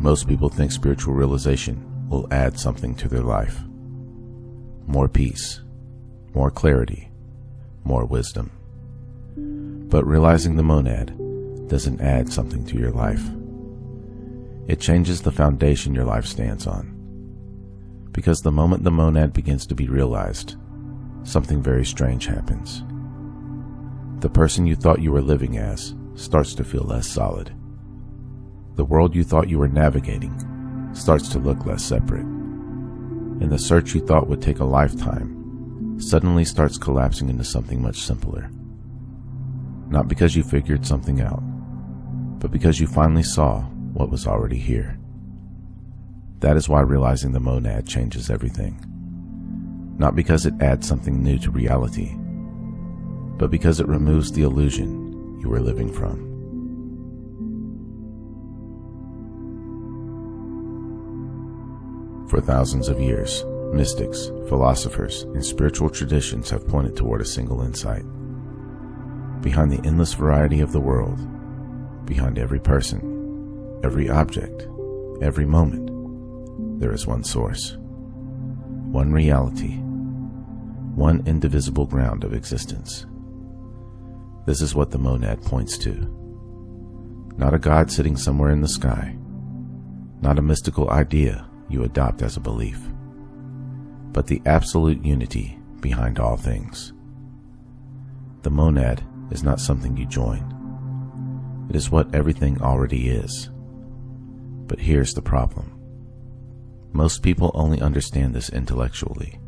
Most people think spiritual realization will add something to their life. More peace, more clarity, more wisdom. But realizing the monad doesn't add something to your life. It changes the foundation your life stands on. Because the moment the monad begins to be realized, something very strange happens. The person you thought you were living as starts to feel less solid. The world you thought you were navigating starts to look less separate. And the search you thought would take a lifetime suddenly starts collapsing into something much simpler. Not because you figured something out, but because you finally saw what was already here. That is why realizing the monad changes everything. Not because it adds something new to reality, but because it removes the illusion you were living from. For thousands of years, mystics, philosophers, and spiritual traditions have pointed toward a single insight. Behind the endless variety of the world, behind every person, every object, every moment, there is one source, one reality, one indivisible ground of existence. This is what the monad points to. Not a god sitting somewhere in the sky, not a mystical idea you adopt as a belief, but the absolute unity behind all things. The monad is not something you join. It is what everything already is. But here's the problem. Most people only understand this intellectually.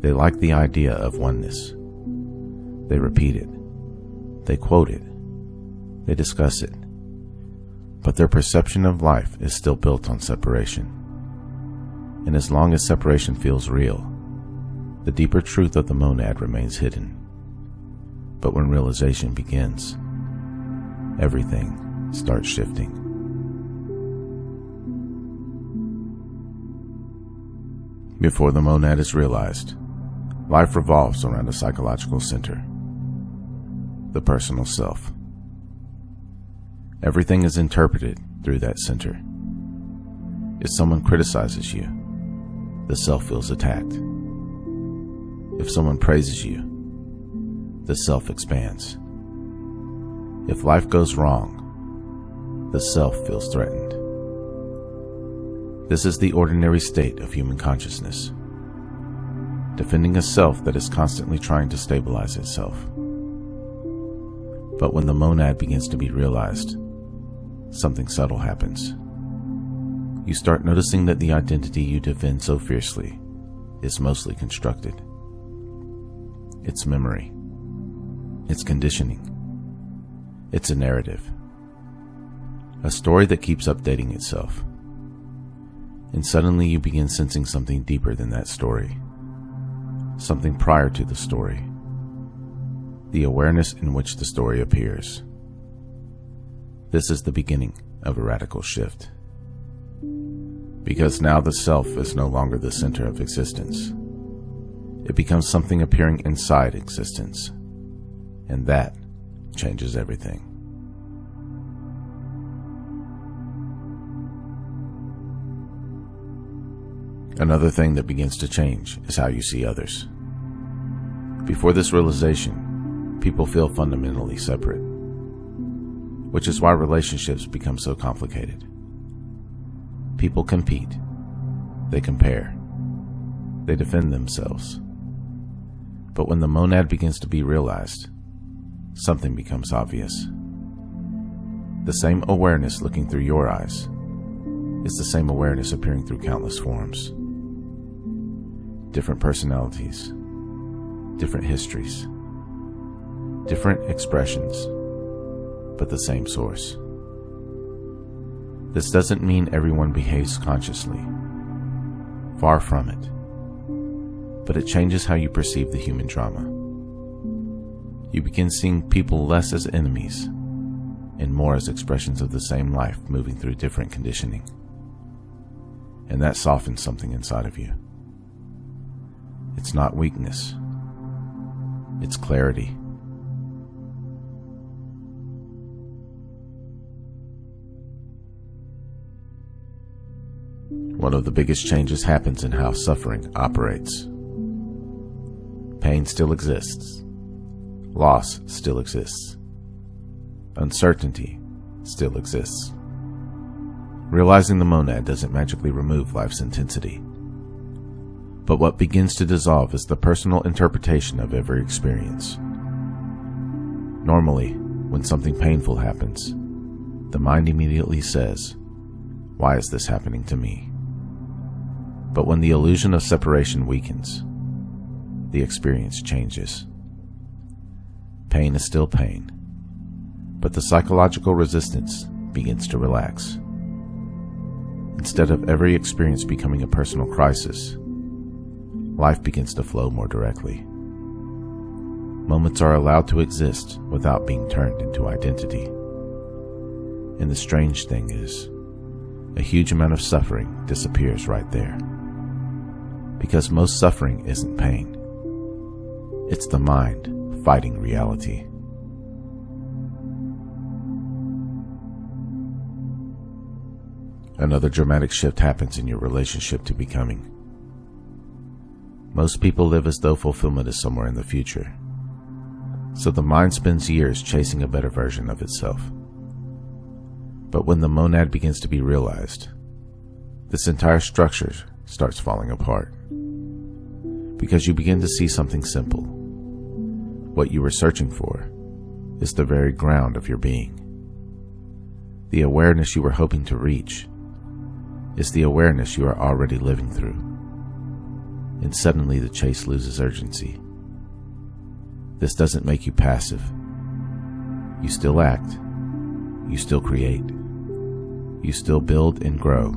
They like the idea of oneness. They repeat it. They quote it. They discuss it. But their perception of life is still built on separation. And as long as separation feels real, the deeper truth of the monad remains hidden. But when realization begins, everything starts shifting. Before the monad is realized, life revolves around a psychological center, the personal self. Everything is interpreted through that center. If someone criticizes you, the self feels attacked. If someone praises you, the self expands. If life goes wrong, the self feels threatened. This is the ordinary state of human consciousness, defending a self that is constantly trying to stabilize itself. But when the monad begins to be realized, something subtle happens. You start noticing that the identity you defend so fiercely is mostly constructed. It's memory. It's conditioning. It's a narrative. A story that keeps updating itself. And suddenly you begin sensing something deeper than that story. Something prior to the story. The awareness in which the story appears. This is the beginning of a radical shift. Because now the self is no longer the center of existence. It becomes something appearing inside existence. And that changes everything. Another thing that begins to change is how you see others. Before this realization, people feel fundamentally separate, which is why relationships become so complicated. People compete, they compare, they defend themselves. But when the monad begins to be realized, something becomes obvious. The same awareness looking through your eyes is the same awareness appearing through countless forms. Different personalities, different histories, different expressions, but the same source. This doesn't mean everyone behaves consciously. Far from it. But it changes how you perceive the human drama. You begin seeing people less as enemies and more as expressions of the same life moving through different conditioning. And that softens something inside of you. It's not weakness. It's clarity. one of the biggest changes happens in how suffering operates. Pain still exists. Loss still exists. Uncertainty still exists. Realizing the monad doesn't magically remove life's intensity. But what begins to dissolve is the personal interpretation of every experience. Normally, when something painful happens, the mind immediately says, "Why is this happening to me?" But when the illusion of separation weakens, the experience changes. Pain is still pain, but the psychological resistance begins to relax. Instead of every experience becoming a personal crisis, life begins to flow more directly. Moments are allowed to exist without being turned into identity. And the strange thing is, a huge amount of suffering disappears right there. Because most suffering isn't pain. It's the mind fighting reality. Another dramatic shift happens in your relationship to becoming. Most people live as though fulfillment is somewhere in the future. So the mind spends years chasing a better version of itself. But when the monad begins to be realized, this entire structure starts falling apart. Because you begin to see something simple. What you were searching for is the very ground of your being. The awareness you were hoping to reach is the awareness you are already living through. And suddenly the chase loses urgency. This doesn't make you passive. You still act. You still create. You still build and grow.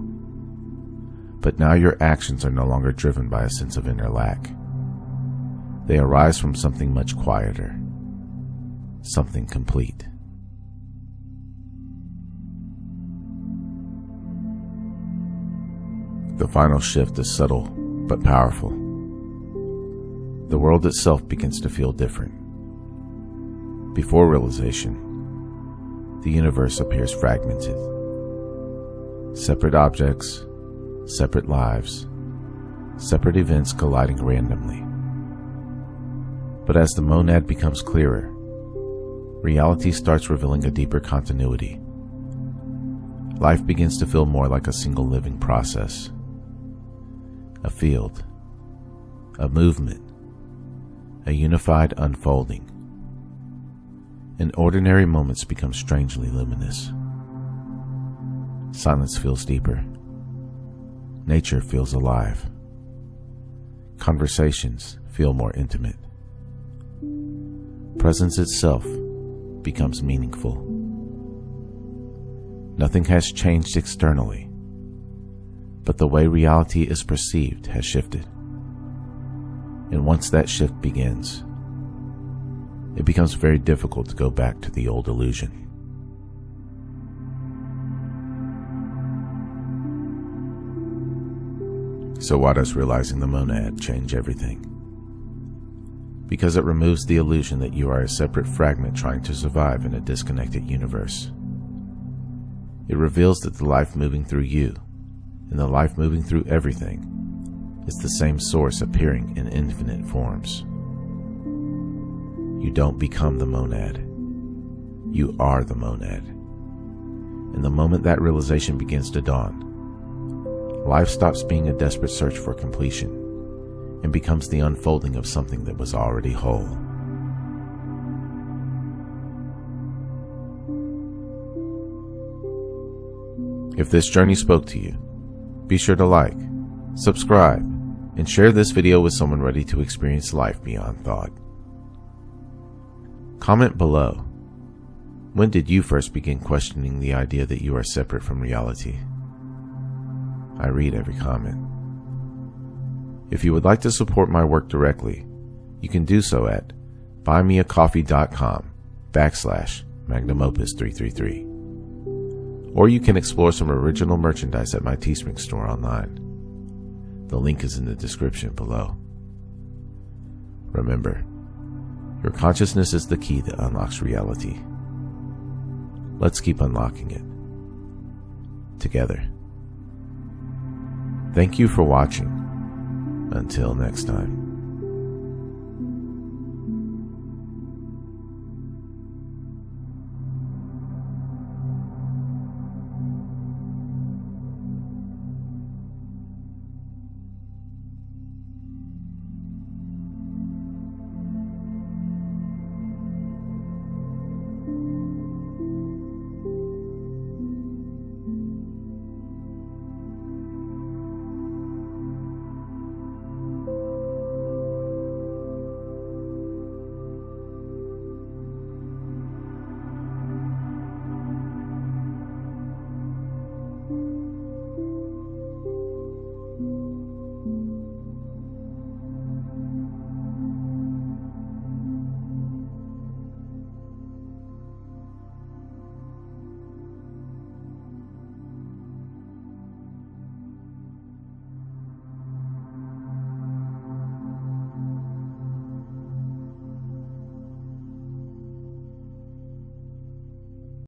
But now your actions are no longer driven by a sense of inner lack. They arise from something much quieter. Something complete. The final shift is subtle but powerful. The world itself begins to feel different. Before realization, the universe appears fragmented. Separate objects, separate lives, separate events colliding randomly. But as the monad becomes clearer, reality starts revealing a deeper continuity. Life begins to feel more like a single living process. A field, a movement, a unified unfolding. And ordinary moments become strangely luminous. Silence feels deeper. Nature feels alive. Conversations feel more intimate. Presence itself becomes meaningful. Nothing has changed externally, but the way reality is perceived has shifted. And once that shift begins, it becomes very difficult to go back to the old illusion. So why does realizing the monad change everything? Because it removes the illusion that you are a separate fragment trying to survive in a disconnected universe. It reveals that the life moving through you and the life moving through everything is the same source appearing in infinite forms. You don't become the monad. You are the monad. And the moment that realization begins to dawn, life stops being a desperate search for completion and becomes the unfolding of something that was already whole. If this journey spoke to you, be sure to like, subscribe, and share this video with someone ready to experience life beyond thought. Comment below. When did you first begin questioning the idea that you are separate from reality? I read every comment. If you would like to support my work directly, you can do so at buymeacoffee.com/magnumopus333. Or you can explore some original merchandise at my Teespring store online. The link is in the description below. Remember, your consciousness is the key that unlocks reality. Let's keep unlocking it together. Thank you for watching. Until next time.